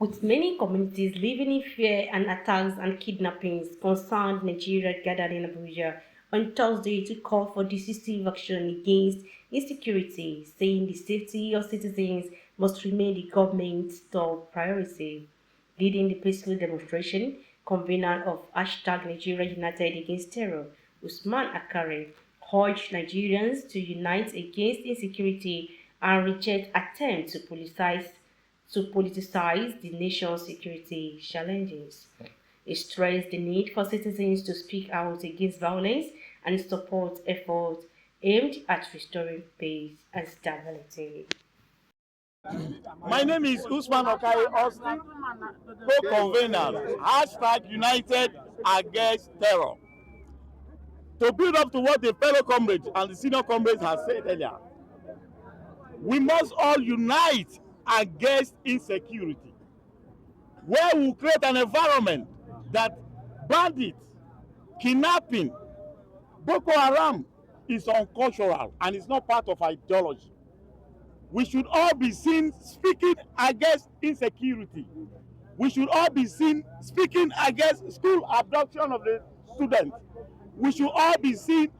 With many communities living in fear and attacks and kidnappings, concerned Nigeria gathered in Abuja on Thursday to call for decisive action against insecurity, saying the safety of citizens must remain the government's top priority. Leading the peaceful demonstration, convener of hashtag Nigeria United Against Terror, Usman Akare, urged Nigerians to unite against insecurity and reject attempts to politicize the nation's security challenges. It stressed the need for citizens to speak out against violence and support efforts aimed at restoring peace and stability. My name is Usman Okai Austin, co-convener, hashtag United Against Terror. To build up to what the fellow comrades and the senior comrades have said earlier, we must all unite against insecurity, where we create an environment that bandits, kidnapping, Boko Haram is uncultural and is not part of ideology. We should all be seen speaking against insecurity. We should all be seen speaking against school abduction of the students. We should all be seen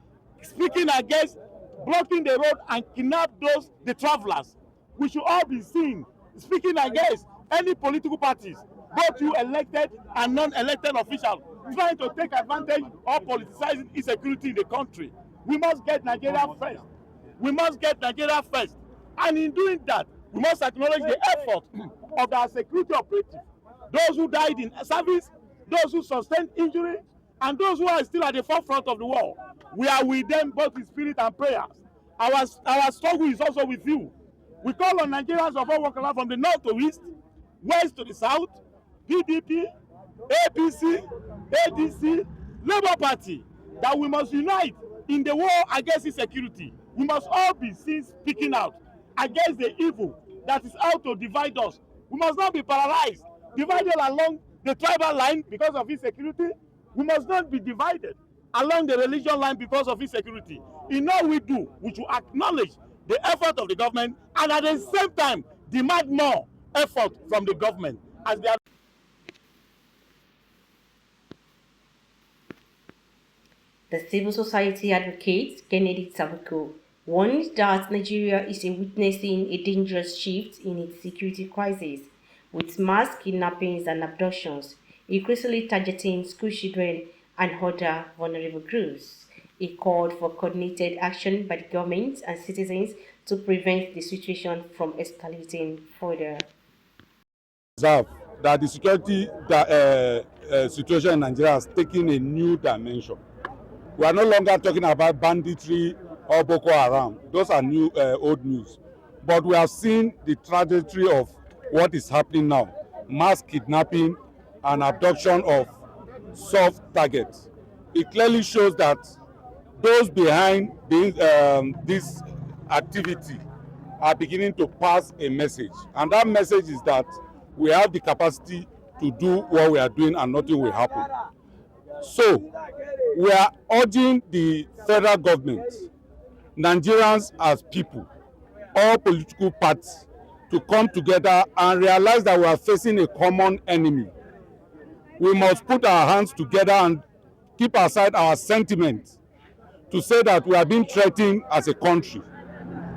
speaking against blocking the road and kidnap the travelers. We should all be seen speaking against any political parties, both you elected and non-elected officials, trying to take advantage of politicizing insecurity in the country. We must get Nigeria first. We must get Nigeria first. And in doing that, we must acknowledge the effort of our security operatives, those who died in service, those who sustained injury, and those who are still at the forefront of the war. We are with them both in spirit and prayers. Our struggle is also with you. We call on Nigerians of all walks of life from the north to east, west to the south, PDP, APC, ADC, Labour Party, that we must unite in the war against insecurity. We must all be seen speaking out against the evil that is out to divide us. We must not be paralyzed, divided along the tribal line because of insecurity. We must not be divided along the religion line because of insecurity. In all we do, we should acknowledge the effort of the government and at the same time demand more effort from the government as they are. The civil society advocate Kennedy Tabuko warned that Nigeria is witnessing a dangerous shift in its security crisis, with mass kidnappings and abductions increasingly targeting school children and other vulnerable groups. He called for coordinated action by the government and citizens to prevent the situation from escalating further. Observe that the security situation in Nigeria has taken a new dimension. We are no longer talking about banditry or Boko Haram. Those are old news. But we have seen the trajectory of what is happening now. Mass kidnapping and abduction of soft targets. It clearly shows that those behind this activity are beginning to pass a message. And that message is that we have the capacity to do what we are doing and nothing will happen. So we are urging the federal government, Nigerians as people, all political parties, to come together and realize that we are facing a common enemy. We must put our hands together and keep aside our sentiments to say that we are being threatened as a country.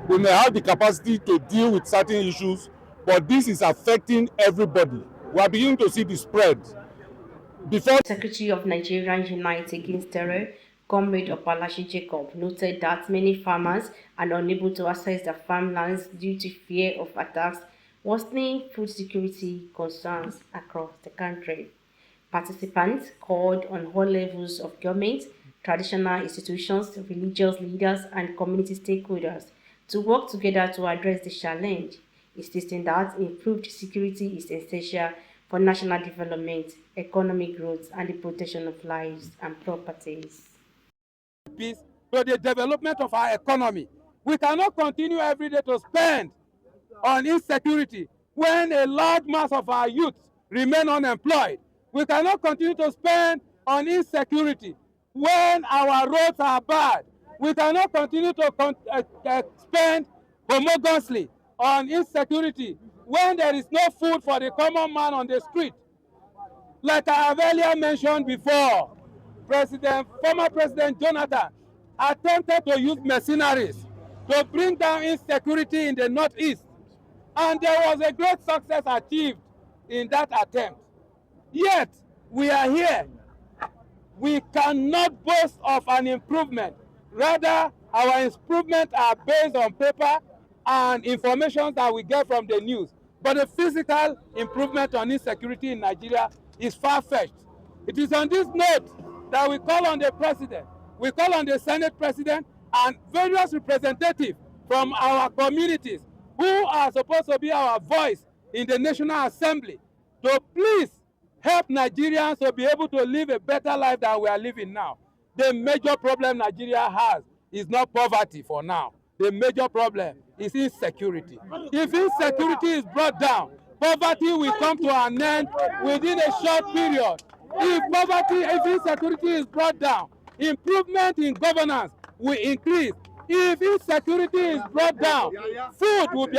We may have the capacity to deal with certain issues, but this is affecting everybody. We are beginning to see the spread. Before Secretary of Nigeria United Against Terror, Comrade Opalashi Jacob, noted that many farmers are unable to access their farmlands due to fear of attacks, worsening food security concerns across the country. Participants called on all levels of government, traditional institutions, religious leaders, and community stakeholders to work together to address the challenge, insisting that improved security is essential for national development, economic growth, and the protection of lives and properties. Peace to the development of our economy. We cannot continue every day to spend on insecurity when a large mass of our youth remain unemployed. We cannot continue to spend on insecurity when our roads are bad. We cannot continue to spend homogeneously on insecurity when there is no food for the common man on the street. Like I have earlier mentioned before, former President Jonathan attempted to use mercenaries to bring down insecurity in the Northeast. And there was a great success achieved in that attempt. Yet, we are here. We cannot boast of an improvement. Rather, our improvements are based on paper and information that we get from the news. But the physical improvement on insecurity in Nigeria is far-fetched. It is on this note that we call on the President, we call on the Senate President and various representatives from our communities who are supposed to be our voice in the National Assembly to please help Nigerians to be able to live a better life than we are living now. The major problem Nigeria has is not poverty for now. The major problem is insecurity. If insecurity is brought down, poverty will come to an end within a short period. If insecurity is brought down, improvement in governance will increase. If insecurity is brought down, food will be